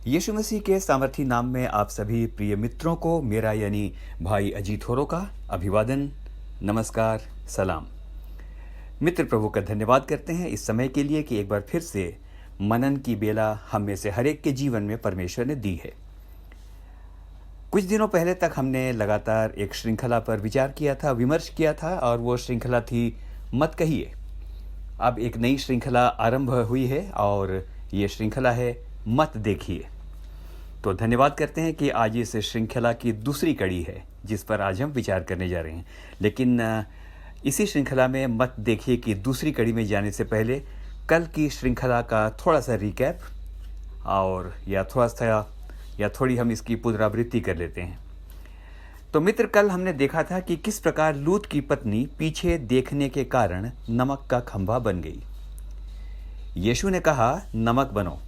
यीशु मसीह के सामर्थी नाम में आप सभी प्रिय मित्रों को मेरा यानी भाई अजीत होरो का अभिवादन, नमस्कार, सलाम। मित्र प्रभु का धन्यवाद करते हैं इस समय के लिए कि एक बार फिर से मनन की बेला हम में से हर एक के जीवन में परमेश्वर ने दी है। कुछ दिनों पहले तक हमने लगातार एक श्रृंखला पर विचार किया था, विमर्श किया था, और वो श्रृंखला थी मत कहिए। अब एक नई श्रृंखला आरंभ हुई है और ये श्रृंखला है मत देखिए। तो धन्यवाद करते हैं कि आज इस श्रृंखला की दूसरी कड़ी है जिस पर आज हम विचार करने जा रहे हैं। लेकिन इसी श्रृंखला में मत देखिए कि दूसरी कड़ी में जाने से पहले कल की श्रृंखला का थोड़ा सा रिकैप और या थोड़ी हम इसकी पुनरावृत्ति कर लेते हैं। तो मित्र, कल हमने देखा था कि किस प्रकार लूत की पत्नी पीछे देखने के कारण नमक का खंभा बन गई। यीशु ने कहा नमक बनो।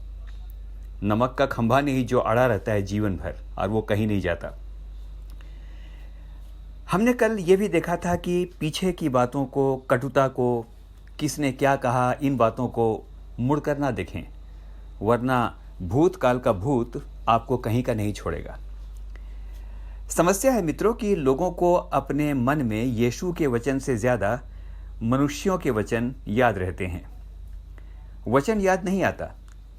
नमक का खंभा नहीं जो अड़ा रहता है जीवन भर और वो कहीं नहीं जाता। हमने कल ये भी देखा था कि पीछे की बातों को, कटुता को, किसने क्या कहा, इन बातों को मुड़कर ना देखें, वरना भूतकाल का भूत आपको कहीं का नहीं छोड़ेगा। समस्या है मित्रों कि लोगों को अपने मन में यीशु के वचन से ज़्यादा मनुष्यों के वचन याद रहते हैं। वचन याद नहीं आता,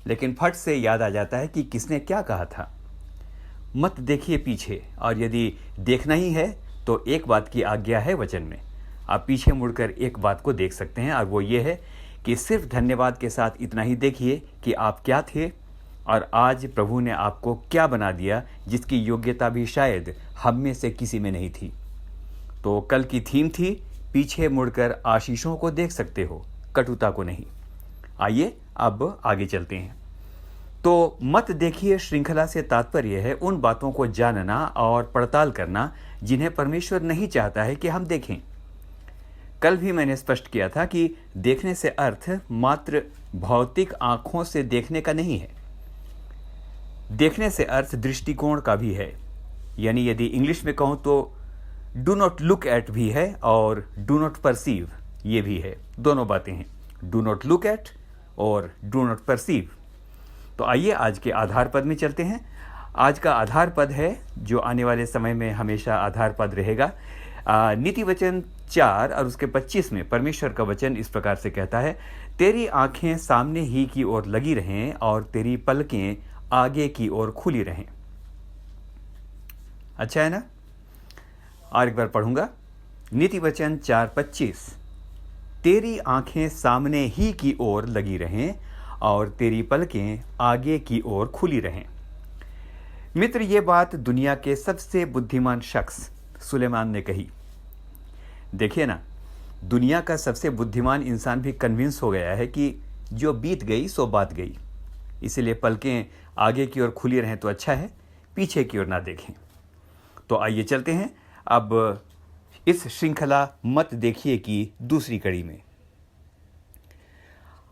लेकिन फट से याद आ जाता है कि किसने क्या कहा था। मत देखिए पीछे, और यदि देखना ही है तो एक बात की आज्ञा है वचन में। आप पीछे मुड़कर एक बात को देख सकते हैं, और वो ये है कि सिर्फ धन्यवाद के साथ इतना ही देखिए कि आप क्या थे और आज प्रभु ने आपको क्या बना दिया, जिसकी योग्यता भी शायद हम में से किसी में नहीं थी। तो कल की थीम थी पीछे मुड़कर आशीषों को देख सकते हो, कटुता को नहीं। आइए अब आगे चलते हैं। तो मत देखिए श्रृंखला से तात्पर्य है उन बातों को जानना और पड़ताल करना जिन्हें परमेश्वर नहीं चाहता है कि हम देखें। कल भी मैंने स्पष्ट किया था कि देखने से अर्थ मात्र भौतिक आंखों से देखने का नहीं है। देखने से अर्थ दृष्टिकोण का भी है। यानी यदि इंग्लिश में कहूँ तो डू नॉट लुक एट भी है और डू नॉट परसीव ये भी है। दोनों बातें हैं, डू नॉट लुक एट और डू नॉट परसीव। तो आइए आज के आधार पद में चलते हैं। आज का आधार पद है जो आने वाले समय में हमेशा आधार पद रहेगा। नीति वचन 4 और उसके 25 में परमेश्वर का वचन इस प्रकार से कहता है, तेरी आंखें सामने ही की ओर लगी रहें और तेरी पलकें आगे की ओर खुली रहें। अच्छा है ना? और एक बार पढ़ूंगा। नीति वचन 4:25, तेरी आंखें सामने ही की ओर लगी रहें और तेरी पलकें आगे की ओर खुली रहें। मित्र, ये बात दुनिया के सबसे बुद्धिमान शख्स सुलेमान ने कही। देखिए ना, दुनिया का सबसे बुद्धिमान इंसान भी कन्विंस हो गया है कि जो बीत गई सो बात गई, इसलिए पलकें आगे की ओर खुली रहें तो अच्छा है, पीछे की ओर ना देखें। तो आइए चलते हैं अब इस श्रृंखला मत देखिए की दूसरी कड़ी में।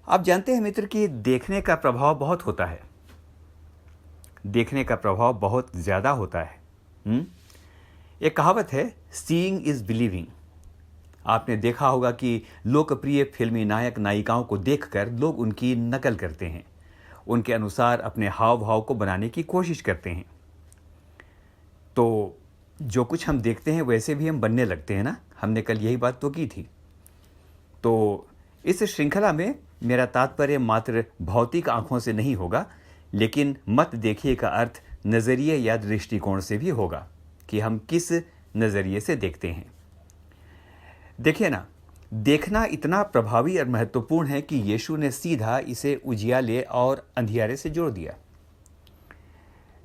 आप जानते हैं मित्र कि देखने का प्रभाव बहुत होता है। देखने का प्रभाव बहुत ज़्यादा होता है। एक कहावत है, सीइंग इज बिलीविंग। आपने देखा होगा कि लोकप्रिय फिल्मी नायक नायिकाओं को देखकर लोग उनकी नकल करते हैं, उनके अनुसार अपने हाव भाव को बनाने की कोशिश करते हैं। तो जो कुछ हम देखते हैं वैसे भी हम बनने लगते हैं ना। हमने कल यही बात तो की थी। तो इस श्रृंखला में मेरा तात्पर्य मात्र भौतिक आंखों से नहीं होगा, लेकिन मत देखिए का अर्थ नज़रिए या दृष्टिकोण से भी होगा कि हम किस नज़रिए से देखते हैं। देखिए ना, देखना इतना प्रभावी और महत्वपूर्ण है कि यीशु ने सीधा इसे उजियाले और अंधियारे से जोड़ दिया।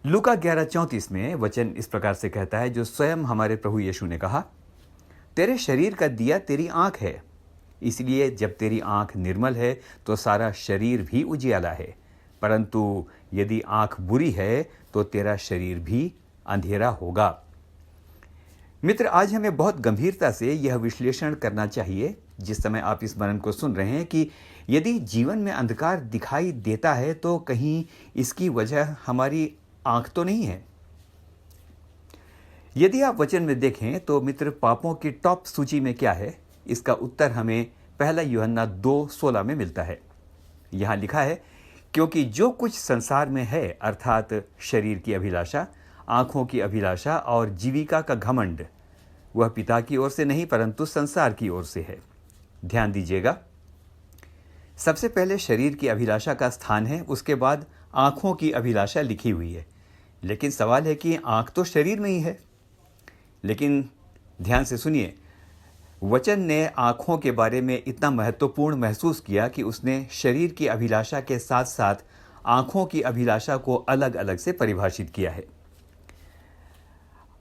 लूका 11:34 में वचन इस प्रकार से कहता है, जो स्वयं हमारे प्रभु यीशु ने कहा, तेरे शरीर का दिया तेरी आंख है, इसलिए जब तेरी आंख निर्मल है तो सारा शरीर भी उजियाला है, परंतु यदि आंख बुरी है तो तेरा शरीर भी अंधेरा होगा। मित्र, आज हमें बहुत गंभीरता से यह विश्लेषण करना चाहिए जिस समय आप इस मनन को सुन रहे हैं कि यदि जीवन में अंधकार दिखाई देता है तो कहीं इसकी वजह हमारी आंख तो नहीं है। यदि आप वचन में देखें तो मित्र, पापों की टॉप सूची में क्या है, इसका उत्तर हमें 1 यूहन्ना 2:16 में मिलता है। यहाँ लिखा है क्योंकि जो कुछ संसार में है अर्थात शरीर की अभिलाषा, आँखों की अभिलाषा और जीविका का घमंड, वह पिता की ओर से नहीं परंतु संसार की ओर से है। ध्यान दीजिएगा, सबसे पहले शरीर की अभिलाषा का स्थान है, उसके बाद आँखों की अभिलाषा लिखी हुई है। लेकिन सवाल है कि आँख तो शरीर में ही है। लेकिन ध्यान से सुनिए, वचन ने आँखों के बारे में इतना महत्वपूर्ण महसूस किया कि उसने शरीर की अभिलाषा के साथ साथ आँखों की अभिलाषा को अलग अलग से परिभाषित किया है।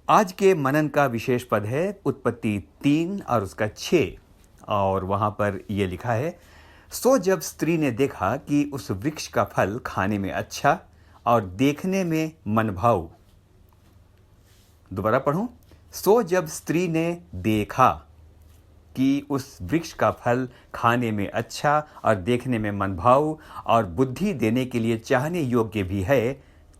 आज के मनन का विशेष पद है उत्पत्ति 3 और उसका 6, और वहाँ पर यह लिखा है, सो जब स्त्री ने देखा कि उस वृक्ष का फल खाने में अच्छा और देखने में मनभाऊ। दोबारा पढ़ूं, सो जब स्त्री ने देखा कि उस वृक्ष का फल खाने में अच्छा और देखने में मनभाऊ और बुद्धि देने के लिए चाहने योग्य भी है,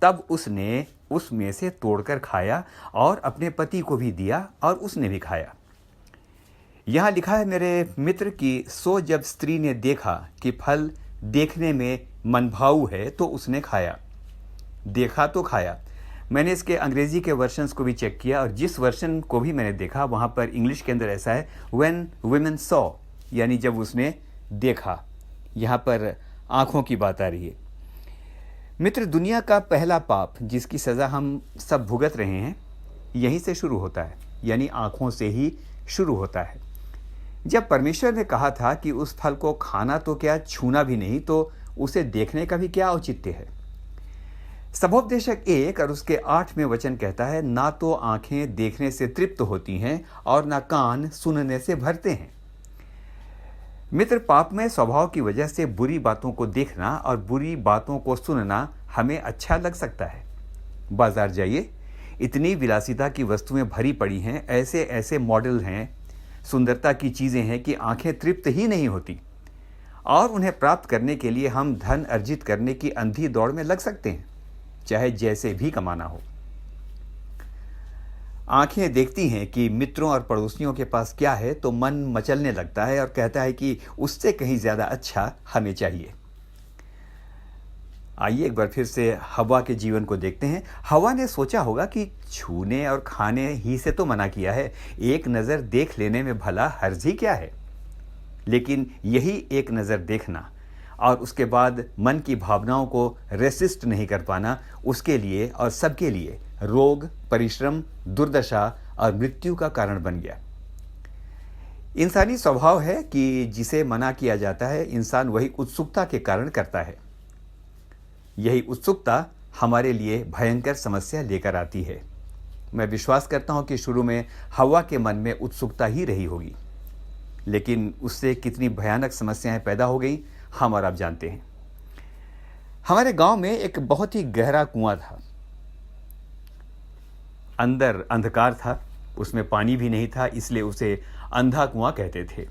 तब उसने उसमें से तोड़कर खाया और अपने पति को भी दिया और उसने भी खाया। यहाँ लिखा है मेरे मित्र कि सो जब स्त्री ने देखा कि फल देखने में मनभाऊ है तो उसने खाया। देखा तो खाया। मैंने इसके अंग्रेजी के वर्शन्स को भी चेक किया और जिस वर्शन को भी मैंने देखा वहाँ पर इंग्लिश के अंदर ऐसा है व्हेन वुमेन सॉ, यानी जब उसने देखा। यहाँ पर आँखों की बात आ रही है। मित्र, दुनिया का पहला पाप जिसकी सज़ा हम सब भुगत रहे हैं यहीं से शुरू होता है, यानी आँखों से ही शुरू होता है। जब परमेश्वर ने कहा था कि उस फल को खाना तो क्या छूना भी नहीं, तो उसे देखने का भी क्या औचित्य है। सबोपदेशक 1 और उसके 8वें वचन कहता है, ना तो आंखें देखने से तृप्त होती हैं और ना कान सुनने से भरते हैं। मित्र, पापमय स्वभाव की वजह से बुरी बातों को देखना और बुरी बातों को सुनना हमें अच्छा लग सकता है। बाजार जाइए, इतनी विलासिता की वस्तुएं भरी पड़ी हैं, ऐसे ऐसे मॉडल हैं, सुंदरता की चीज़ें हैं कि आंखें तृप्त ही नहीं होती और उन्हें प्राप्त करने के लिए हम धन अर्जित करने की अंधी दौड़ में लग सकते हैं, चाहे जैसे भी कमाना हो। आंखें देखती हैं कि मित्रों और पड़ोसियों के पास क्या है तो मन मचलने लगता है और कहता है कि उससे कहीं ज़्यादा अच्छा हमें चाहिए। आइए एक बार फिर से हवा के जीवन को देखते हैं। हवा ने सोचा होगा कि छूने और खाने ही से तो मना किया है, एक नज़र देख लेने में भला हर्ज ही क्या है। लेकिन यही एक नज़र देखना और उसके बाद मन की भावनाओं को रेसिस्ट नहीं कर पाना, उसके लिए और सबके लिए रोग, परिश्रम, दुर्दशा और मृत्यु का कारण बन गया। इंसानी स्वभाव है कि जिसे मना किया जाता है इंसान वही उत्सुकता के कारण करता है। यही उत्सुकता हमारे लिए भयंकर समस्या लेकर आती है। मैं विश्वास करता हूं कि शुरू में हवा के मन में उत्सुकता ही रही होगी, लेकिन उससे कितनी भयानक समस्याएं पैदा हो गई हम और आप जानते हैं। हमारे गांव में एक बहुत ही गहरा कुआं था। अंदर अंधकार था, उसमें पानी भी नहीं था, इसलिए उसे अंधा कुआं कहते थे।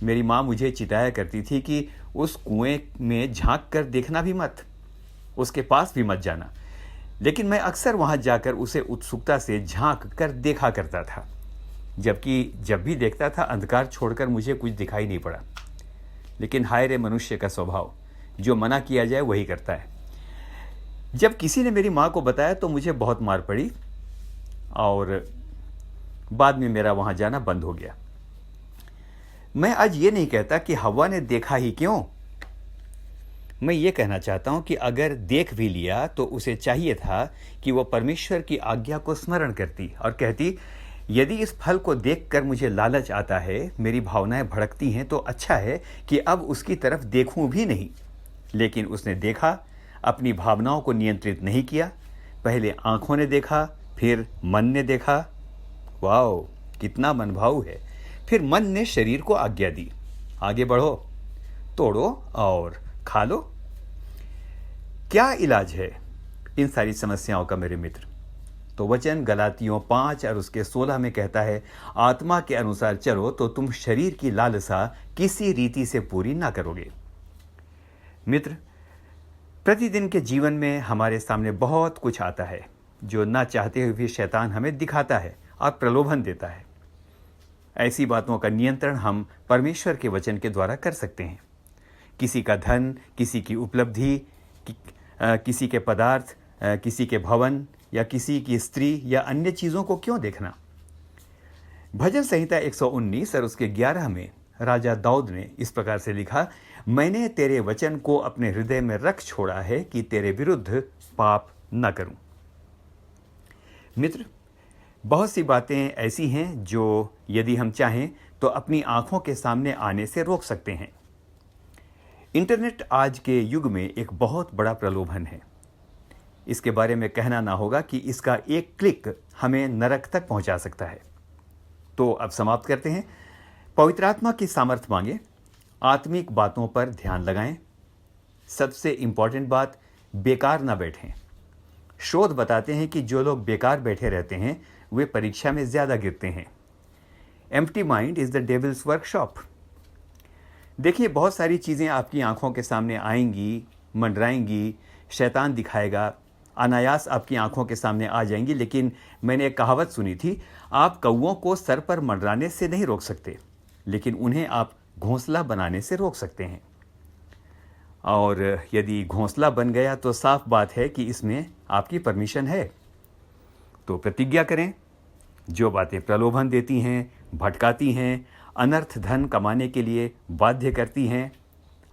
मेरी माँ मुझे चिताया करती थी कि उस कुएं में झांक कर देखना भी मत, उसके पास भी मत जाना। लेकिन मैं अक्सर वहां जाकर उसे उत्सुकता से झांक कर देखा करता था, जबकि जब भी देखता था अंधकार छोड़कर मुझे कुछ दिखाई नहीं पड़ा। लेकिन हाय रे मनुष्य का स्वभाव, जो मना किया जाए वही करता है। जब किसी ने मेरी माँ को बताया तो मुझे बहुत मार पड़ी और बाद में मेरा वहाँ जाना बंद हो गया। मैं आज ये नहीं कहता कि हवा ने देखा ही क्यों। मैं ये कहना चाहता हूँ कि अगर देख भी लिया तो उसे चाहिए था कि वह परमेश्वर की आज्ञा को स्मरण करती और कहती, यदि इस फल को देखकर मुझे लालच आता है, मेरी भावनाएं भड़कती हैं, तो अच्छा है कि अब उसकी तरफ देखूं भी नहीं। लेकिन उसने देखा, अपनी भावनाओं को नियंत्रित नहीं किया। पहले आंखों ने देखा, फिर मन ने देखा। वाओ, कितना मनभाऊ है। फिर मन ने शरीर को आज्ञा दी, आगे बढ़ो, तोड़ो और खा लो। क्या इलाज है इन सारी समस्याओं का मेरे मित्र? तो वचन गलातियों 5 और उसके 16 में कहता है, आत्मा के अनुसार चलो तो तुम शरीर की लालसा किसी रीति से पूरी ना करोगे। मित्र, प्रतिदिन के जीवन में हमारे सामने बहुत कुछ आता है जो ना चाहते हुए भी शैतान हमें दिखाता है और प्रलोभन देता है। ऐसी बातों का नियंत्रण हम परमेश्वर के वचन के द्वारा कर सकते हैं, किसी का धन, किसी की उपलब्धि, किसी के पदार्थ, किसी के भवन या किसी की स्त्री या अन्य चीज़ों को क्यों देखना? भजन संहिता 119 और उसके 11 में राजा दाऊद ने इस प्रकार से लिखा, मैंने तेरे वचन को अपने हृदय में रख छोड़ा है कि तेरे विरुद्ध पाप न करूं। मित्र, बहुत सी बातें ऐसी हैं जो यदि हम चाहें तो अपनी आंखों के सामने आने से रोक सकते हैं। इंटरनेट आज के युग में एक बहुत बड़ा प्रलोभन है। इसके बारे में कहना ना होगा कि इसका एक क्लिक हमें नरक तक पहुंचा सकता है। तो अब समाप्त करते हैं। पवित्र आत्मा की सामर्थ्य मांगे, आत्मिक बातों पर ध्यान लगाएं। सबसे इंपॉर्टेंट बात, बेकार ना बैठें। शोध बताते हैं कि जो लोग बेकार बैठे रहते हैं वे परीक्षा में ज़्यादा गिरते हैं। Empty mind is the devils workshop. देखिए, बहुत सारी चीज़ें आपकी आंखों के सामने आएंगी, मंडराएंगी, शैतान दिखाएगा, अनायास आपकी आंखों के सामने आ जाएंगी। लेकिन मैंने एक कहावत सुनी थी, आप कौवों को सर पर मंडराने से नहीं रोक सकते, लेकिन उन्हें आप घोंसला बनाने से रोक सकते हैं। और यदि घोंसला बन गया तो साफ बात है कि इसमें आपकी परमिशन है। तो प्रतिज्ञा करें, जो बातें प्रलोभन देती हैं, भटकाती हैं, अनर्थ धन कमाने के लिए बाध्य करती हैं,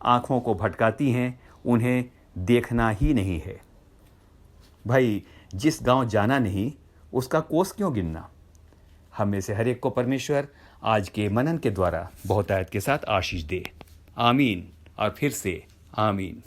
आँखों को भटकाती हैं, उन्हें देखना ही नहीं है। भाई, जिस गांव जाना नहीं उसका कोस क्यों गिनना? हम में से हर एक को परमेश्वर आज के मनन के द्वारा बहुतायत के साथ आशीष दे। आमीन और फिर से आमीन।